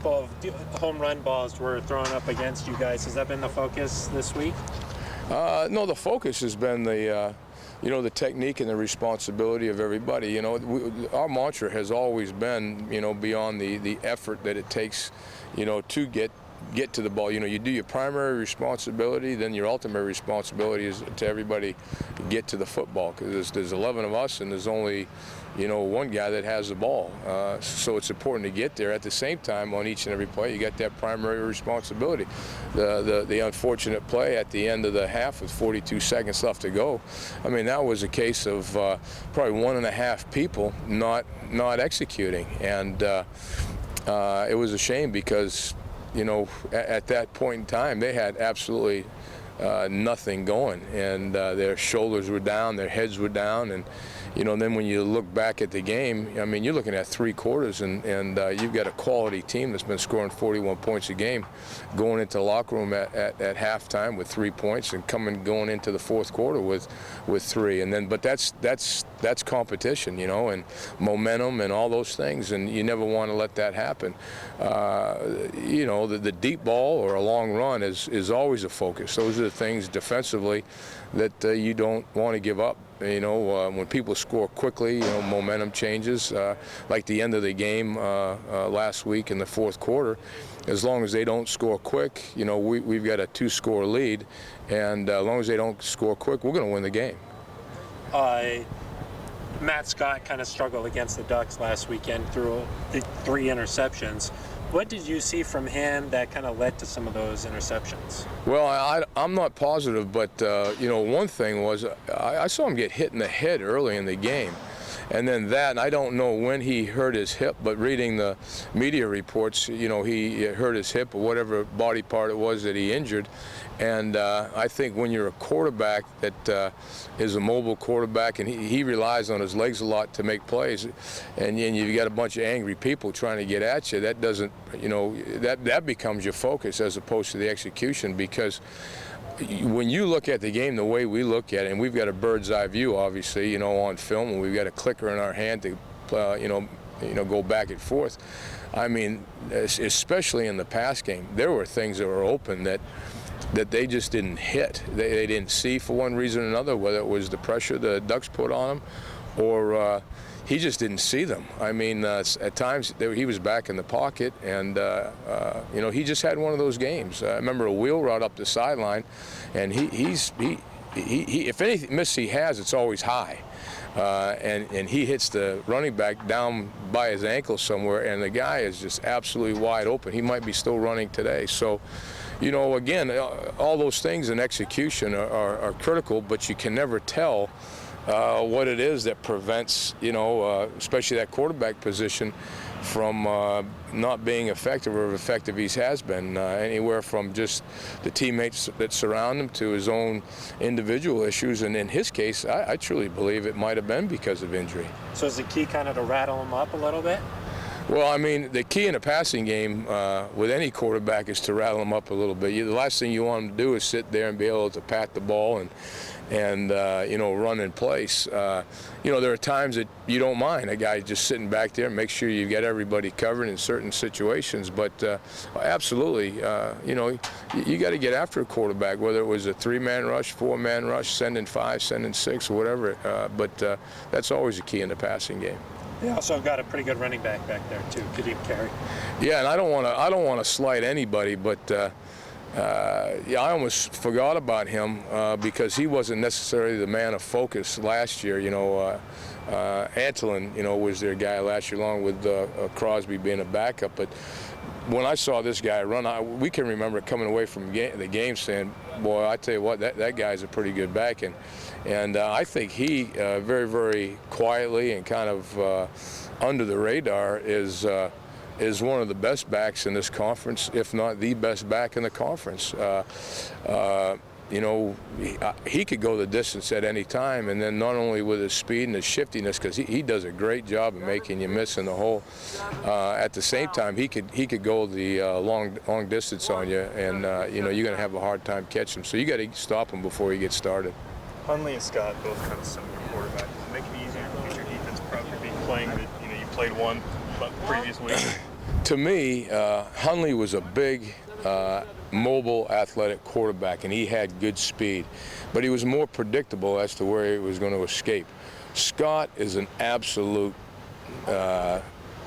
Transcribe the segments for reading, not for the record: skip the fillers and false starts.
Of home run balls were thrown up against you guys. Has that been the focus this week? No, the focus has been the technique and the responsibility of everybody. Our mantra has always been, beyond the effort that it takes, to get to the ball. You do your primary responsibility, then your ultimate responsibility is to everybody get to the football, because there's 11 of us and there's only one guy that has the ball. So it's important to get there. At the same time, on each and every play, you got that primary responsibility. The unfortunate play at the end of the half with 42 seconds left to go, I mean, that was a case of probably 1.5 people not executing, and it was a shame because at that point in time they had absolutely nothing going, and their shoulders were down, their heads were down, and then when you look back at the game, I mean, you're looking at 3 quarters, and you've got a quality team that's been scoring 41 points a game, going into the locker room at halftime with 3 points, and going into the fourth quarter with 3, and then but that's competition, and momentum and all those things, and you never want to let that happen. The deep ball or a long run is always a focus. Those are the things defensively that you don't want to give up. When people score quickly, momentum changes. Like the end of the game last week in the fourth quarter, as long as they don't score quick, we've got a 2-score lead, and as long as they don't score quick, we're going to win the game. Matt Scott kind of struggled against the Ducks last weekend through the 3 interceptions. What did you see from him that kind of led to some of those interceptions? Well, I'm not positive, but one thing was I saw him get hit in the head early in the game. And then and I don't know when he hurt his hip, but reading the media reports, he hurt his hip or whatever body part it was that he injured. And I think when you're a quarterback that is a mobile quarterback, and he relies on his legs a lot to make plays, and you've got a bunch of angry people trying to get at you, that doesn't, that becomes your focus as opposed to the execution, because when you look at the game the way we look at it, and we've got a bird's eye view, obviously, on film, and we've got a clicker in our hand to, go back and forth. I mean, especially in the pass game, there were things that were open that they just didn't hit. They didn't see for one reason or another, whether it was the pressure the Ducks put on them or he just didn't see them. I mean, at times he was back in the pocket, and he just had one of those games. I remember a wheel route up the sideline, and he if any miss he has, it's always high, and he hits the running back down by his ankle somewhere, and the guy is just absolutely wide open. He might be still running today. So, again, all those things in execution are critical, but you can never tell what it is that prevents, especially that quarterback position, from not being effective or effective he has been, anywhere from just the teammates that surround him to his own individual issues. And in his case, I truly believe it might have been because of injury. So is the key kind of to rattle him up a little bit? Well, I mean, the key in a passing game with any quarterback is to rattle them up a little bit. The last thing you want them to do is sit there and be able to pat the ball and run in place. There are times that you don't mind a guy just sitting back there and make sure you've got everybody covered in certain situations. But absolutely, you got to get after a quarterback, whether it was a 3-man rush, 4-man rush, sending 5, sending 6, whatever. But that's always a key in the passing game. They also have got a pretty good running back there too. Ka'Deem Carey. Yeah, and I don't want to slight anybody, but I almost forgot about him because he wasn't necessarily the man of focus last year. Antolin, was their guy last year, along with Crosby being a backup. But when I saw this guy run, we can remember coming away from the game saying, "Boy, I tell you what, that guy's a pretty good back." And I think he very, very quietly and kind of under the radar is one of the best backs in this conference, if not the best back in the conference. He could go the distance at any time, and then not only with his speed and his shiftiness, because he does a great job of making you miss in the hole. At the same time, he could go the long distance on you, and you're going to have a hard time catching him. So you got to stop him before he gets started. Hundley and Scott both kind of similar quarterbacks. Does it make it easier to get your defense prepped? You're being playing that you played one previous week. To me, Hundley was a big, mobile, athletic quarterback, and he had good speed. But he was more predictable as to where he was going to escape. Scott is an absolute,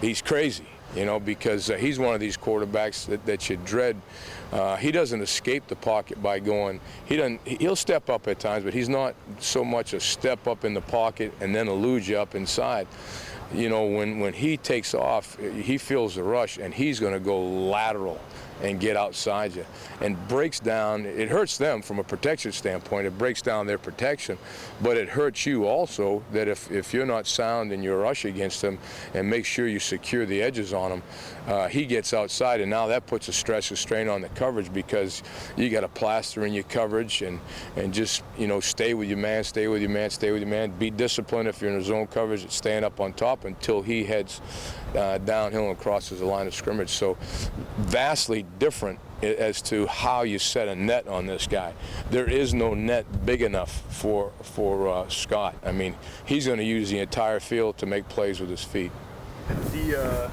he's crazy, you know, because he's one of these quarterbacks that you dread. He doesn't escape the pocket by going, he'll step up at times, but he's not so much a step up in the pocket and then elude you up inside. You know, when he takes off, he feels the rush, and he's going to go lateral and get outside you, and breaks down. It hurts them from a protection standpoint. It breaks down their protection, but it hurts you also that if you're not sound in your rush against him and make sure you secure the edges on him, he gets outside, and now that puts a stress, a strain on the coverage, because you got to plaster in your coverage and just, you know, stay with your man, stay with your man, stay with your man. Be disciplined if you're in a zone coverage, staying up on top until he heads downhill and crosses the line of scrimmage. So vastly different as to how you set a net on this guy. There is no net big enough for Scott. I mean, he's going to use the entire field to make plays with his feet. The